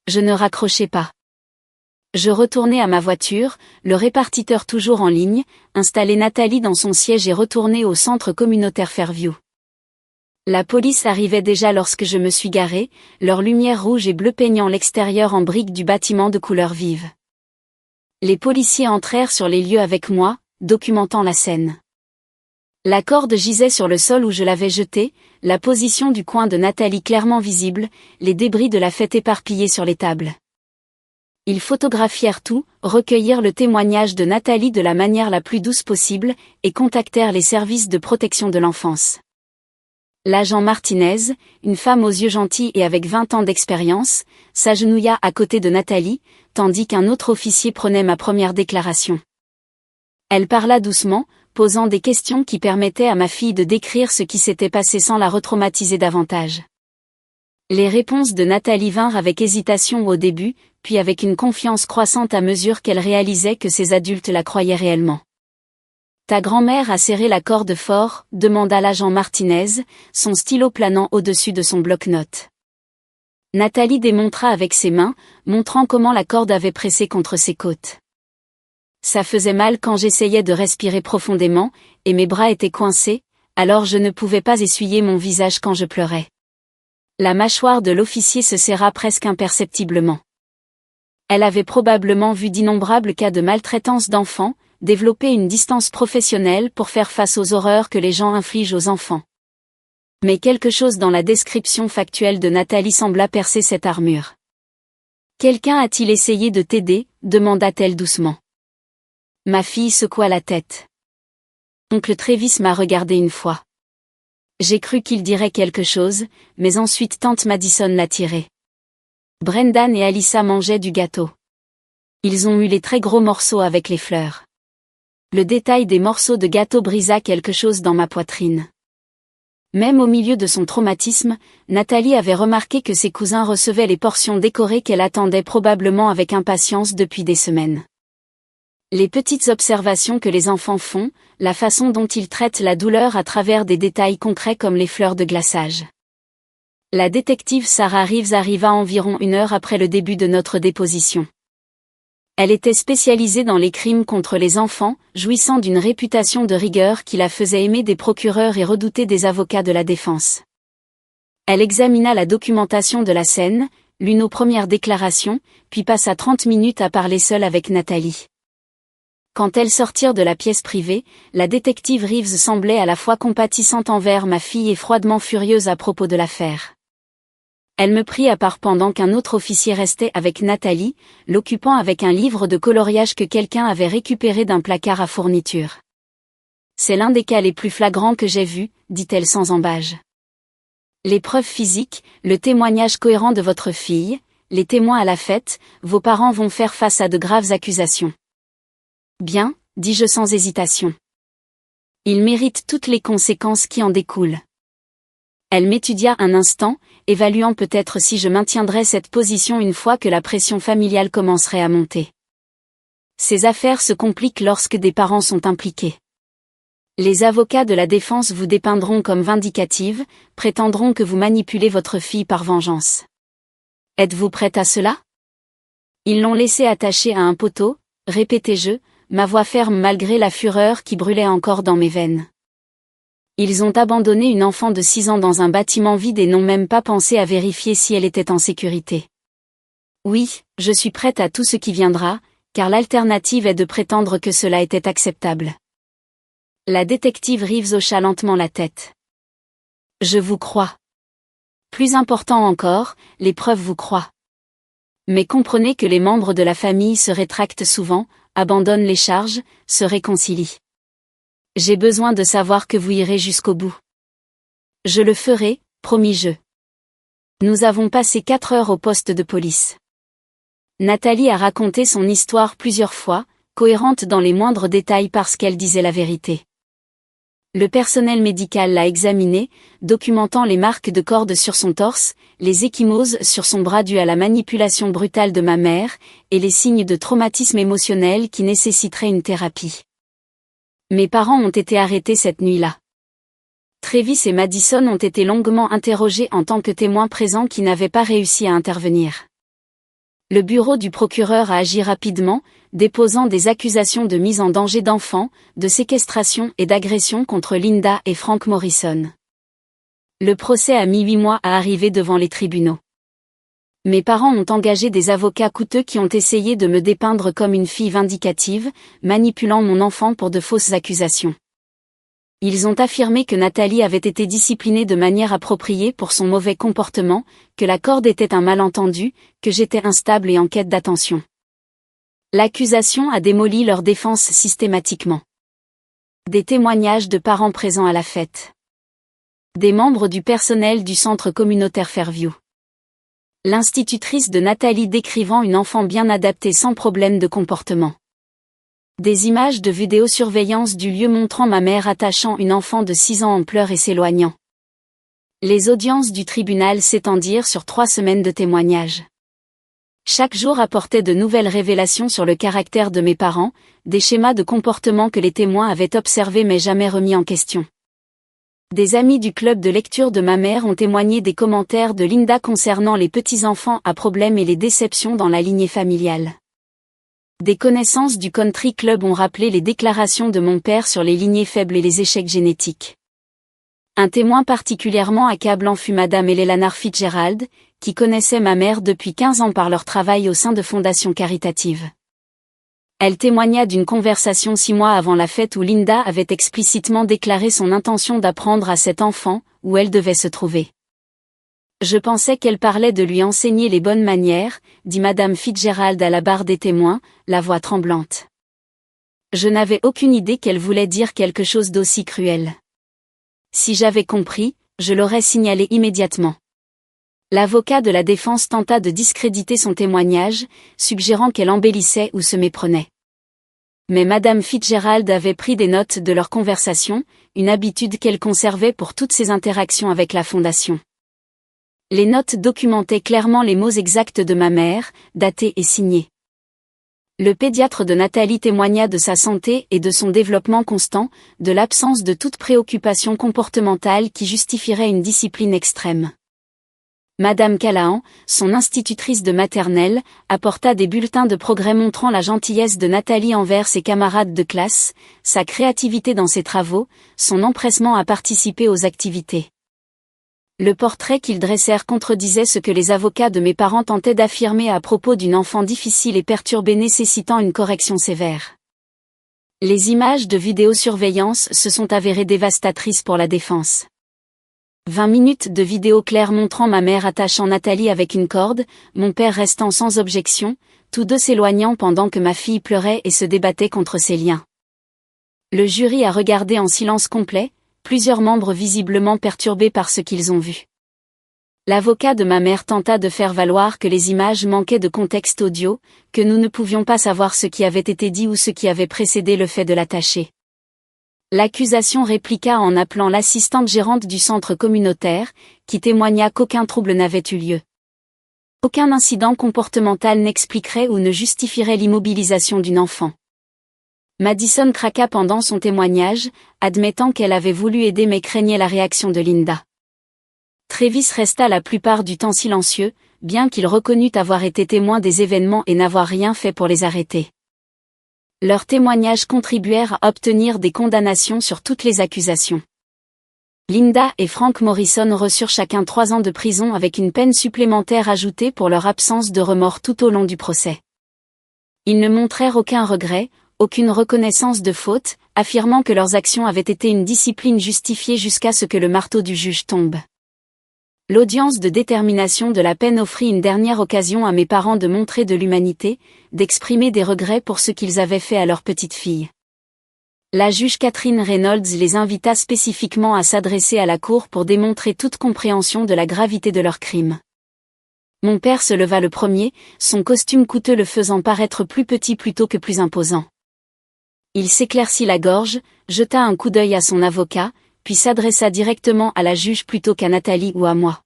Je ne raccrochais pas. Je retournai à ma voiture, le répartiteur toujours en ligne, installai Nathalie dans son siège et retournai au centre communautaire Fairview. La police arrivait déjà lorsque je me suis garée, leurs lumières rouges et bleues peignant l'extérieur en briques du bâtiment de couleur vive. Les policiers entrèrent sur les lieux avec moi, documentant la scène. La corde gisait sur le sol où je l'avais jetée, la position du coin de Nathalie clairement visible, les débris de la fête éparpillés sur les tables. Ils photographièrent tout, recueillirent le témoignage de Nathalie de la manière la plus douce possible, et contactèrent les services de protection de l'enfance. L'agent Martinez, une femme aux yeux gentils et avec 20 ans d'expérience, s'agenouilla à côté de Nathalie, tandis qu'un autre officier prenait ma première déclaration. Elle parla doucement, posant des questions qui permettaient à ma fille de décrire ce qui s'était passé sans la retraumatiser davantage. Les réponses de Nathalie vinrent avec hésitation au début, puis avec une confiance croissante à mesure qu'elle réalisait que ces adultes la croyaient réellement. Ta grand-mère a serré la corde fort, demanda l'agent Martinez, son stylo planant au-dessus de son bloc-notes. Nathalie démontra avec ses mains, montrant comment la corde avait pressé contre ses côtes. Ça faisait mal quand j'essayais de respirer profondément, et mes bras étaient coincés, alors je ne pouvais pas essuyer mon visage quand je pleurais. La mâchoire de l'officier se serra presque imperceptiblement. Elle avait probablement vu d'innombrables cas de maltraitance d'enfants, développer une distance professionnelle pour faire face aux horreurs que les gens infligent aux enfants. Mais quelque chose dans la description factuelle de Nathalie sembla percer cette armure. « Quelqu'un a-t-il essayé de t'aider » demanda-t-elle doucement. Ma fille secoua la tête. Oncle Travis m'a regardé une fois. J'ai cru qu'il dirait quelque chose, mais ensuite tante Madison l'a tiré. Brendan et Alyssa mangeaient du gâteau. Ils ont eu les très gros morceaux avec les fleurs. Le détail des morceaux de gâteau brisa quelque chose dans ma poitrine. Même au milieu de son traumatisme, Nathalie avait remarqué que ses cousins recevaient les portions décorées qu'elle attendait probablement avec impatience depuis des semaines. Les petites observations que les enfants font, la façon dont ils traitent la douleur à travers des détails concrets comme les fleurs de glaçage. La détective Sarah Reeves arriva environ 1 heure après le début de notre déposition. Elle était spécialisée dans les crimes contre les enfants, jouissant d'une réputation de rigueur qui la faisait aimer des procureurs et redouter des avocats de la défense. Elle examina la documentation de la scène, lut nos premières déclarations, puis passa 30 minutes à parler seule avec Nathalie. Quand elles sortirent de la pièce privée, la détective Reeves semblait à la fois compatissante envers ma fille et froidement furieuse à propos de l'affaire. Elle me prit à part pendant qu'un autre officier restait avec Nathalie, l'occupant avec un livre de coloriage que quelqu'un avait récupéré d'un placard à fournitures. C'est l'un des cas les plus flagrants que j'ai vus, dit-elle sans embâge. Les preuves physiques, le témoignage cohérent de votre fille, les témoins à la fête, vos parents vont faire face à de graves accusations. Bien, dis-je sans hésitation. Ils méritent toutes les conséquences qui en découlent. Elle m'étudia un instant, évaluant peut-être si je maintiendrais cette position une fois que la pression familiale commencerait à monter. Ces affaires se compliquent lorsque des parents sont impliqués. Les avocats de la défense vous dépeindront comme vindicative, prétendront que vous manipulez votre fille par vengeance. Êtes-vous prête à cela? Ils l'ont laissée attachée à un poteau, répétai-je, ma voix ferme malgré la fureur qui brûlait encore dans mes veines. Ils ont abandonné une enfant de 6 ans dans un bâtiment vide et n'ont même pas pensé à vérifier si elle était en sécurité. Oui, je suis prête à tout ce qui viendra, car l'alternative est de prétendre que cela était acceptable. La détective Reeves hocha lentement la tête. Je vous crois. Plus important encore, les preuves vous croient. Mais comprenez que les membres de la famille se rétractent souvent, abandonnent les charges, se réconcilient. J'ai besoin de savoir que vous irez jusqu'au bout. Je le ferai, promis-je. Nous avons passé 4 heures au poste de police. Nathalie a raconté son histoire plusieurs fois, cohérente dans les moindres détails parce qu'elle disait la vérité. Le personnel médical l'a examinée, documentant les marques de corde sur son torse, les ecchymoses sur son bras dues à la manipulation brutale de ma mère, et les signes de traumatisme émotionnel qui nécessiteraient une thérapie. Mes parents ont été arrêtés cette nuit-là. Travis et Madison ont été longuement interrogés en tant que témoins présents qui n'avaient pas réussi à intervenir. Le bureau du procureur a agi rapidement, déposant des accusations de mise en danger d'enfants, de séquestration et d'agression contre Linda et Frank Morrison. Le procès a mis 8 mois à arriver devant les tribunaux. Mes parents ont engagé des avocats coûteux qui ont essayé de me dépeindre comme une fille vindicative, manipulant mon enfant pour de fausses accusations. Ils ont affirmé que Nathalie avait été disciplinée de manière appropriée pour son mauvais comportement, que la corde était un malentendu, que j'étais instable et en quête d'attention. L'accusation a démoli leur défense systématiquement. Des témoignages de parents présents à la fête. Des membres du personnel du centre communautaire Fairview. L'institutrice de Nathalie décrivant une enfant bien adaptée sans problème de comportement. Des images de vidéosurveillance du lieu montrant ma mère attachant une enfant de 6 ans en pleurs et s'éloignant. Les audiences du tribunal s'étendirent sur 3 semaines de témoignages. Chaque jour apportait de nouvelles révélations sur le caractère de mes parents, des schémas de comportement que les témoins avaient observés mais jamais remis en question. Des amis du club de lecture de ma mère ont témoigné des commentaires de Linda concernant les petits-enfants à problème et les déceptions dans la lignée familiale. Des connaissances du country club ont rappelé les déclarations de mon père sur les lignées faibles et les échecs génétiques. Un témoin particulièrement accablant fut Madame Eleanor Fitzgerald, qui connaissait ma mère depuis 15 ans par leur travail au sein de fondations caritatives. Elle témoigna d'une conversation 6 mois avant la fête où Linda avait explicitement déclaré son intention d'apprendre à cet enfant, où elle devait se trouver. Je pensais qu'elle parlait de lui enseigner les bonnes manières, dit Madame Fitzgerald à la barre des témoins, la voix tremblante. Je n'avais aucune idée qu'elle voulait dire quelque chose d'aussi cruel. Si j'avais compris, je l'aurais signalé immédiatement. L'avocat de la défense tenta de discréditer son témoignage, suggérant qu'elle embellissait ou se méprenait. Mais Madame Fitzgerald avait pris des notes de leur conversation, une habitude qu'elle conservait pour toutes ses interactions avec la fondation. Les notes documentaient clairement les mots exacts de ma mère, datés et signés. Le pédiatre de Nathalie témoigna de sa santé et de son développement constant, de l'absence de toute préoccupation comportementale qui justifierait une discipline extrême. Madame Callahan, son institutrice de maternelle, apporta des bulletins de progrès montrant la gentillesse de Nathalie envers ses camarades de classe, sa créativité dans ses travaux, son empressement à participer aux activités. Le portrait qu'ils dressèrent contredisait ce que les avocats de mes parents tentaient d'affirmer à propos d'une enfant difficile et perturbée nécessitant une correction sévère. Les images de vidéosurveillance se sont avérées dévastatrices pour la défense. 20 minutes de vidéo claire montrant ma mère attachant Nathalie avec une corde, mon père restant sans objection, tous deux s'éloignant pendant que ma fille pleurait et se débattait contre ces liens. Le jury a regardé en silence complet, plusieurs membres visiblement perturbés par ce qu'ils ont vu. L'avocat de ma mère tenta de faire valoir que les images manquaient de contexte audio, que nous ne pouvions pas savoir ce qui avait été dit ou ce qui avait précédé le fait de l'attacher. L'accusation répliqua en appelant l'assistante gérante du centre communautaire, qui témoigna qu'aucun trouble n'avait eu lieu. Aucun incident comportemental n'expliquerait ou ne justifierait l'immobilisation d'une enfant. Madison craqua pendant son témoignage, admettant qu'elle avait voulu aider mais craignait la réaction de Linda. Travis resta la plupart du temps silencieux, bien qu'il reconnût avoir été témoin des événements et n'avoir rien fait pour les arrêter. Leurs témoignages contribuèrent à obtenir des condamnations sur toutes les accusations. Linda et Frank Morrison reçurent chacun 3 ans de prison avec une peine supplémentaire ajoutée pour leur absence de remords tout au long du procès. Ils ne montrèrent aucun regret, aucune reconnaissance de faute, affirmant que leurs actions avaient été une discipline justifiée jusqu'à ce que le marteau du juge tombe. L'audience de détermination de la peine offrit une dernière occasion à mes parents de montrer de l'humanité, d'exprimer des regrets pour ce qu'ils avaient fait à leur petite fille. La juge Catherine Reynolds les invita spécifiquement à s'adresser à la cour pour démontrer toute compréhension de la gravité de leur crime. Mon père se leva le premier, son costume coûteux le faisant paraître plus petit plutôt que plus imposant. Il s'éclaircit la gorge, jeta un coup d'œil à son avocat, puis s'adressa directement à la juge plutôt qu'à Nathalie ou à moi.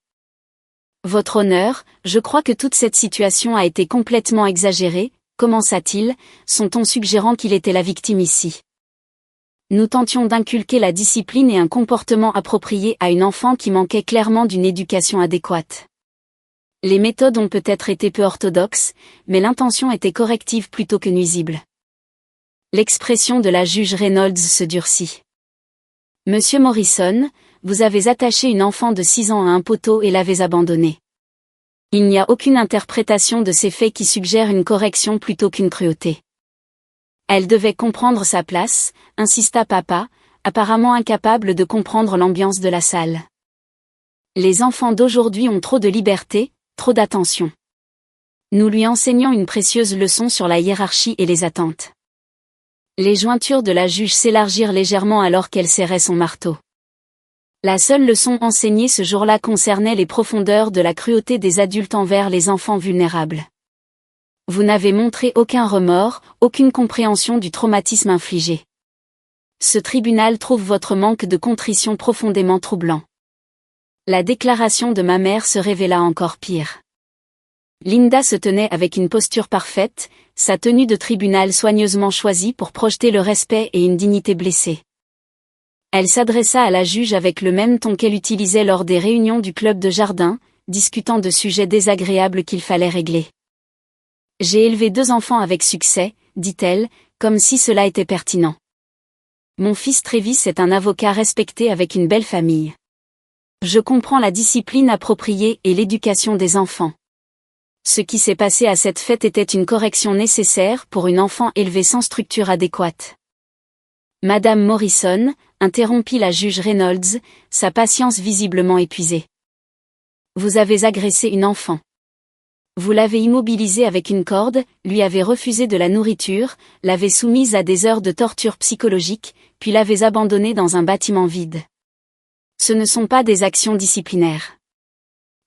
Votre honneur, je crois que toute cette situation a été complètement exagérée, commença-t-il, son ton suggérant qu'il était la victime ici. Nous tentions d'inculquer la discipline et un comportement approprié à une enfant qui manquait clairement d'une éducation adéquate. Les méthodes ont peut-être été peu orthodoxes, mais l'intention était corrective plutôt que nuisible. L'expression de la juge Reynolds se durcit. Monsieur Morrison, vous avez attaché une enfant de 6 ans à un poteau et l'avez abandonnée. Il n'y a aucune interprétation de ces faits qui suggère une correction plutôt qu'une cruauté. Elle devait comprendre sa place, insista papa, apparemment incapable de comprendre l'ambiance de la salle. Les enfants d'aujourd'hui ont trop de liberté, trop d'attention. Nous lui enseignons une précieuse leçon sur la hiérarchie et les attentes. Les jointures de la juge s'élargirent légèrement alors qu'elle serrait son marteau. La seule leçon enseignée ce jour-là concernait les profondeurs de la cruauté des adultes envers les enfants vulnérables. Vous n'avez montré aucun remords, aucune compréhension du traumatisme infligé. Ce tribunal trouve votre manque de contrition profondément troublant. La déclaration de ma mère se révéla encore pire. Linda se tenait avec une posture parfaite, sa tenue de tribunal soigneusement choisie pour projeter le respect et une dignité blessée. Elle s'adressa à la juge avec le même ton qu'elle utilisait lors des réunions du club de jardin, discutant de sujets désagréables qu'il fallait régler. J'ai élevé 2 enfants avec succès, dit-elle, comme si cela était pertinent. Mon fils Travis est un avocat respecté avec une belle famille. Je comprends la discipline appropriée et l'éducation des enfants. Ce qui s'est passé à cette fête était une correction nécessaire pour une enfant élevée sans structure adéquate. Madame Morrison, interrompit la juge Reynolds, sa patience visiblement épuisée. Vous avez agressé une enfant. Vous l'avez immobilisée avec une corde, lui avez refusé de la nourriture, l'avez soumise à des heures de torture psychologique, puis l'avez abandonnée dans un bâtiment vide. Ce ne sont pas des actions disciplinaires.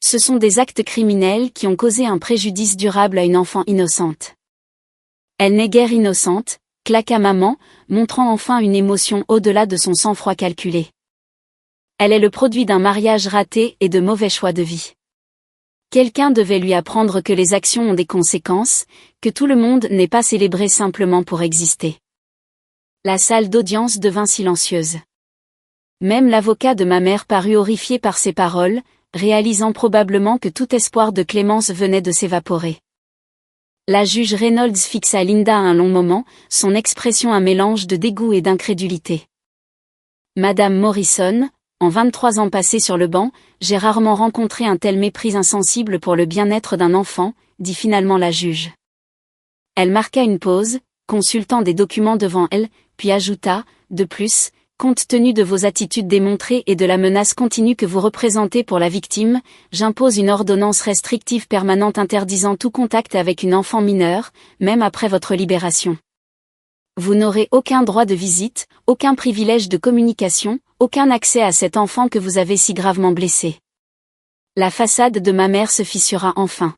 Ce sont des actes criminels qui ont causé un préjudice durable à une enfant innocente. Elle n'est guère innocente, claqua maman, montrant enfin une émotion au-delà de son sang-froid calculé. Elle est le produit d'un mariage raté et de mauvais choix de vie. Quelqu'un devait lui apprendre que les actions ont des conséquences, que tout le monde n'est pas célébré simplement pour exister. La salle d'audience devint silencieuse. Même l'avocat de ma mère parut horrifié par ces paroles, réalisant probablement que tout espoir de clémence venait de s'évaporer. La juge Reynolds fixa Linda un long moment, son expression un mélange de dégoût et d'incrédulité. Madame Morrison, en 23 ans passés sur le banc, j'ai rarement rencontré un tel mépris insensible pour le bien-être d'un enfant, dit finalement la juge. Elle marqua une pause, consultant des documents devant elle, puis ajouta, de plus, compte tenu de vos attitudes démontrées et de la menace continue que vous représentez pour la victime, j'impose une ordonnance restrictive permanente interdisant tout contact avec une enfant mineure, même après votre libération. Vous n'aurez aucun droit de visite, aucun privilège de communication, aucun accès à cet enfant que vous avez si gravement blessé. La façade de ma mère se fissura enfin.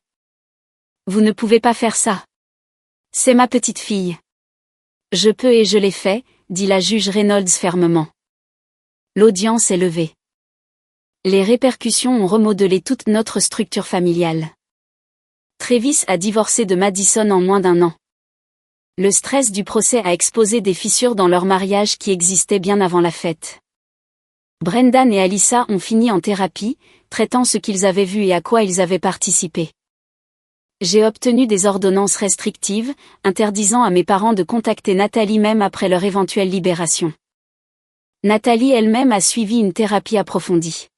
Vous ne pouvez pas faire ça. C'est ma petite fille. Je peux et je l'ai fait, dit la juge Reynolds fermement. L'audience est levée. Les répercussions ont remodelé toute notre structure familiale. Travis a divorcé de Madison en moins d'1 an. Le stress du procès a exposé des fissures dans leur mariage qui existaient bien avant la fête. Brendan et Alyssa ont fini en thérapie, traitant ce qu'ils avaient vu et à quoi ils avaient participé. J'ai obtenu des ordonnances restrictives, interdisant à mes parents de contacter Nathalie même après leur éventuelle libération. Nathalie elle-même a suivi une thérapie approfondie.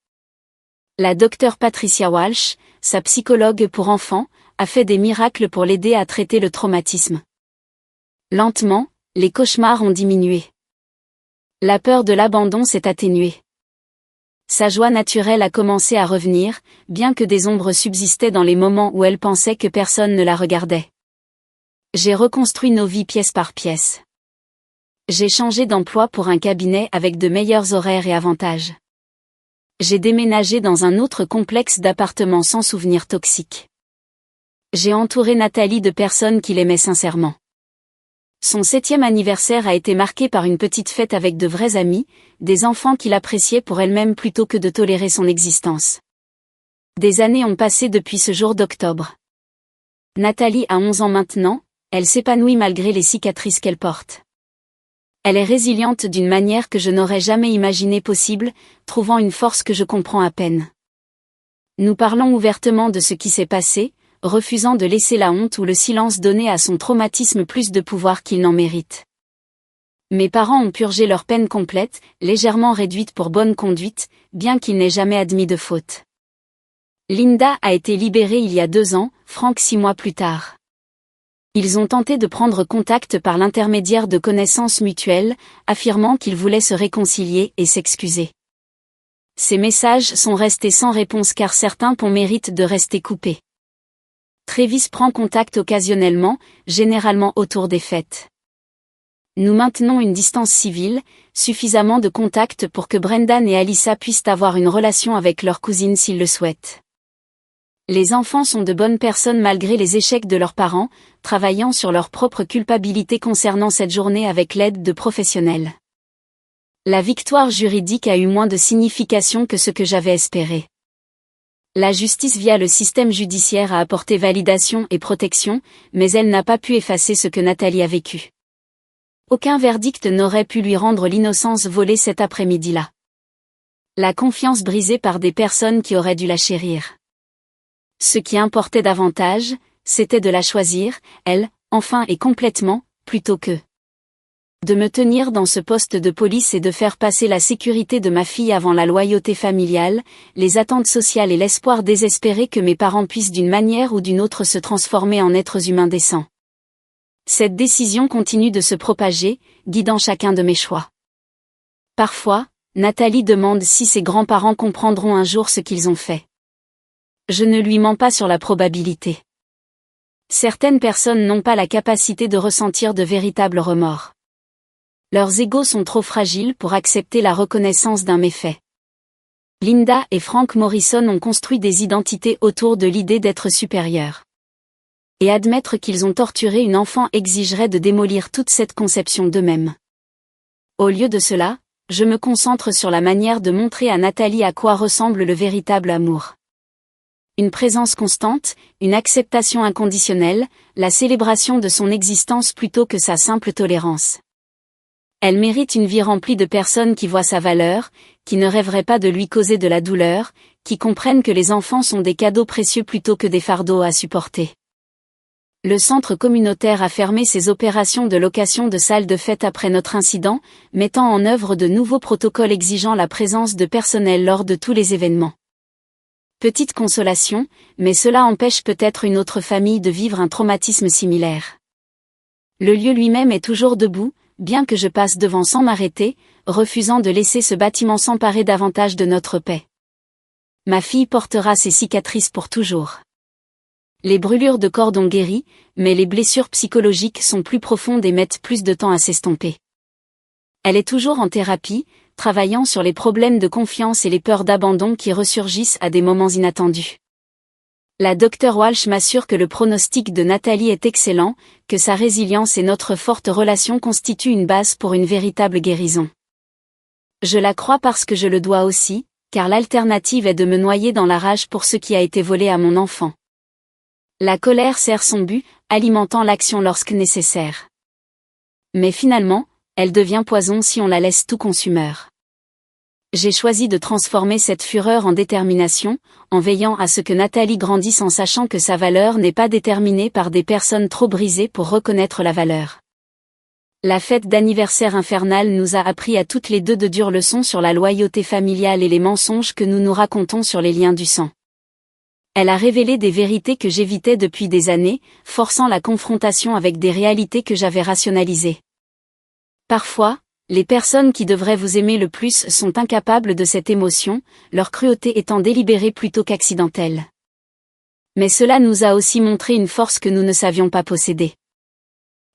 La docteure Patricia Walsh, sa psychologue pour enfants, a fait des miracles pour l'aider à traiter le traumatisme. Lentement, les cauchemars ont diminué. La peur de l'abandon s'est atténuée. Sa joie naturelle a commencé à revenir, bien que des ombres subsistaient dans les moments où elle pensait que personne ne la regardait. J'ai reconstruit nos vies pièce par pièce. J'ai changé d'emploi pour un cabinet avec de meilleurs horaires et avantages. J'ai déménagé dans un autre complexe d'appartements sans souvenirs toxiques. J'ai entouré Nathalie de personnes qui l'aimaient sincèrement. Son 7e anniversaire a été marqué par une petite fête avec de vrais amis, des enfants qui l'appréciaient pour elle-même plutôt que de tolérer son existence. Des années ont passé depuis ce jour d'octobre. Nathalie a 11 ans maintenant, elle s'épanouit malgré les cicatrices qu'elle porte. Elle est résiliente d'une manière que je n'aurais jamais imaginé possible, trouvant une force que je comprends à peine. Nous parlons ouvertement de ce qui s'est passé, refusant de laisser la honte ou le silence donner à son traumatisme plus de pouvoir qu'il n'en mérite. Mes parents ont purgé leur peine complète, légèrement réduite pour bonne conduite, bien qu'ils n'aient jamais admis de faute. Linda a été libérée il y a 2 ans, Frank 6 mois plus tard. Ils ont tenté de prendre contact par l'intermédiaire de connaissances mutuelles, affirmant qu'ils voulaient se réconcilier et s'excuser. Ces messages sont restés sans réponse car certains ponts méritent de rester coupés. Travis prend contact occasionnellement, généralement autour des fêtes. Nous maintenons une distance civile, suffisamment de contact pour que Brendan et Alyssa puissent avoir une relation avec leur cousine s'ils le souhaitent. Les enfants sont de bonnes personnes malgré les échecs de leurs parents, travaillant sur leur propre culpabilité concernant cette journée avec l'aide de professionnels. La victoire juridique a eu moins de signification que ce que j'avais espéré. La justice via le système judiciaire a apporté validation et protection, mais elle n'a pas pu effacer ce que Nathalie a vécu. Aucun verdict n'aurait pu lui rendre l'innocence volée cet après-midi-là. La confiance brisée par des personnes qui auraient dû la chérir. Ce qui importait davantage, c'était de la choisir, elle, enfin et complètement, plutôt que de me tenir dans ce poste de police et de faire passer la sécurité de ma fille avant la loyauté familiale, les attentes sociales et l'espoir désespéré que mes parents puissent d'une manière ou d'une autre se transformer en êtres humains décents. Cette décision continue de se propager, guidant chacun de mes choix. Parfois, Nathalie demande si ses grands-parents comprendront un jour ce qu'ils ont fait. Je ne lui mens pas sur la probabilité. Certaines personnes n'ont pas la capacité de ressentir de véritables remords. Leurs égos sont trop fragiles pour accepter la reconnaissance d'un méfait. Linda et Frank Morrison ont construit des identités autour de l'idée d'être supérieurs. Et admettre qu'ils ont torturé une enfant exigerait de démolir toute cette conception d'eux-mêmes. Au lieu de cela, je me concentre sur la manière de montrer à Nathalie à quoi ressemble le véritable amour. Une présence constante, une acceptation inconditionnelle, la célébration de son existence plutôt que sa simple tolérance. Elle mérite une vie remplie de personnes qui voient sa valeur, qui ne rêveraient pas de lui causer de la douleur, qui comprennent que les enfants sont des cadeaux précieux plutôt que des fardeaux à supporter. Le centre communautaire a fermé ses opérations de location de salles de fête après notre incident, mettant en œuvre de nouveaux protocoles exigeant la présence de personnel lors de tous les événements. Petite consolation, mais cela empêche peut-être une autre famille de vivre un traumatisme similaire. Le lieu lui-même est toujours debout, bien que je passe devant sans m'arrêter, refusant de laisser ce bâtiment s'emparer davantage de notre paix. Ma fille portera ses cicatrices pour toujours. Les brûlures de corps ont guéri, mais les blessures psychologiques sont plus profondes et mettent plus de temps à s'estomper. Elle est toujours en thérapie, travaillant sur les problèmes de confiance et les peurs d'abandon qui ressurgissent à des moments inattendus. La Dr Walsh m'assure que le pronostic de Nathalie est excellent, que sa résilience et notre forte relation constituent une base pour une véritable guérison. Je la crois parce que je le dois aussi, car l'alternative est de me noyer dans la rage pour ce qui a été volé à mon enfant. La colère sert son but, alimentant l'action lorsque nécessaire. Mais finalement, elle devient poison si on la laisse tout consumeur. J'ai choisi de transformer cette fureur en détermination, en veillant à ce que Nathalie grandisse en sachant que sa valeur n'est pas déterminée par des personnes trop brisées pour reconnaître la valeur. La fête d'anniversaire infernale nous a appris à toutes les deux de dures leçons sur la loyauté familiale et les mensonges que nous nous racontons sur les liens du sang. Elle a révélé des vérités que j'évitais depuis des années, forçant la confrontation avec des réalités que j'avais rationalisées. Parfois, les personnes qui devraient vous aimer le plus sont incapables de cette émotion, leur cruauté étant délibérée plutôt qu'accidentelle. Mais cela nous a aussi montré une force que nous ne savions pas posséder.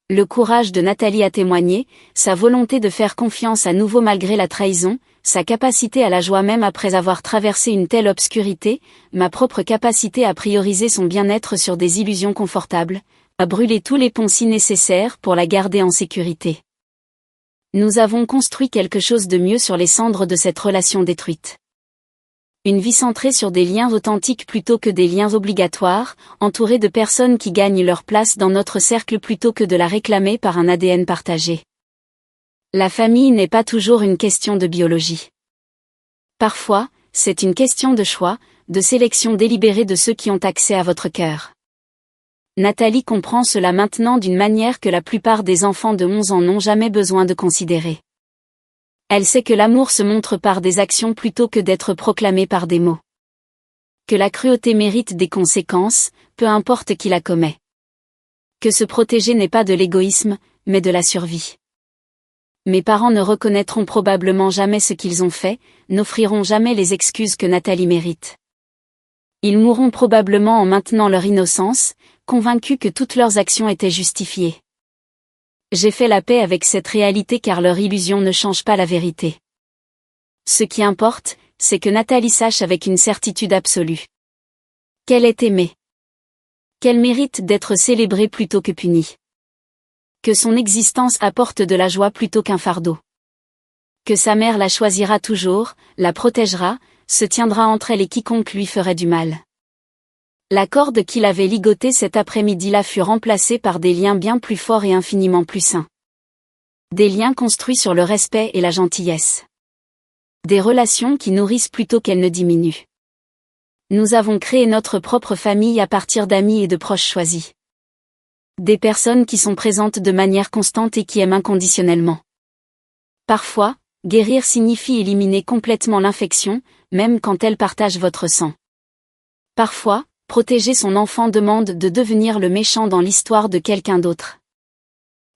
Le courage de Nathalie à témoigner, sa volonté de faire confiance à nouveau malgré la trahison, sa capacité à la joie même après avoir traversé une telle obscurité, ma propre capacité à prioriser son bien-être sur des illusions confortables, à brûler tous les ponts si nécessaires pour la garder en sécurité. Nous avons construit quelque chose de mieux sur les cendres de cette relation détruite. Une vie centrée sur des liens authentiques plutôt que des liens obligatoires, entourée de personnes qui gagnent leur place dans notre cercle plutôt que de la réclamer par un ADN partagé. La famille n'est pas toujours une question de biologie. Parfois, c'est une question de choix, de sélection délibérée de ceux qui ont accès à votre cœur. Nathalie comprend cela maintenant d'une manière que la plupart des enfants de 11 ans n'ont jamais besoin de considérer. Elle sait que l'amour se montre par des actions plutôt que d'être proclamé par des mots. Que la cruauté mérite des conséquences, peu importe qui la commet. Que se protéger n'est pas de l'égoïsme, mais de la survie. Mes parents ne reconnaîtront probablement jamais ce qu'ils ont fait, n'offriront jamais les excuses que Nathalie mérite. Ils mourront probablement en maintenant leur innocence, convaincus que toutes leurs actions étaient justifiées. J'ai fait la paix avec cette réalité car leur illusion ne change pas la vérité. Ce qui importe, c'est que Nathalie sache avec une certitude absolue qu'elle est aimée. Qu'elle mérite d'être célébrée plutôt que punie. Que son existence apporte de la joie plutôt qu'un fardeau. Que sa mère la choisira toujours, la protégera, se tiendra entre elle et quiconque lui ferait du mal. La corde qui l'avait ligotée cet après-midi-là fut remplacée par des liens bien plus forts et infiniment plus sains. Des liens construits sur le respect et la gentillesse. Des relations qui nourrissent plutôt qu'elles ne diminuent. Nous avons créé notre propre famille à partir d'amis et de proches choisis. Des personnes qui sont présentes de manière constante et qui aiment inconditionnellement. Parfois, guérir signifie éliminer complètement l'infection, même quand elle partage votre sang. Parfois, protéger son enfant demande de devenir le méchant dans l'histoire de quelqu'un d'autre.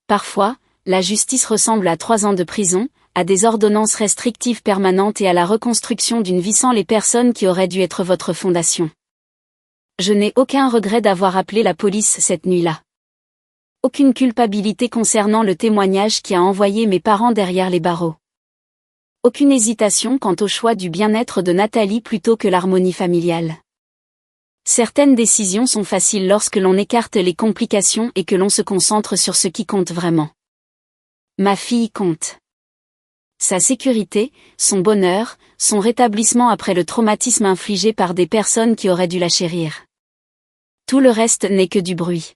Parfois, la justice ressemble à 3 ans de prison, à des ordonnances restrictives permanentes et à la reconstruction d'une vie sans les personnes qui auraient dû être votre fondation. Je n'ai aucun regret d'avoir appelé la police cette nuit-là. Aucune culpabilité concernant le témoignage qui a envoyé mes parents derrière les barreaux. Aucune hésitation quant au choix du bien-être de Nathalie plutôt que l'harmonie familiale. Certaines décisions sont faciles lorsque l'on écarte les complications et que l'on se concentre sur ce qui compte vraiment. Ma fille compte. Sa sécurité, son bonheur, son rétablissement après le traumatisme infligé par des personnes qui auraient dû la chérir. Tout le reste n'est que du bruit.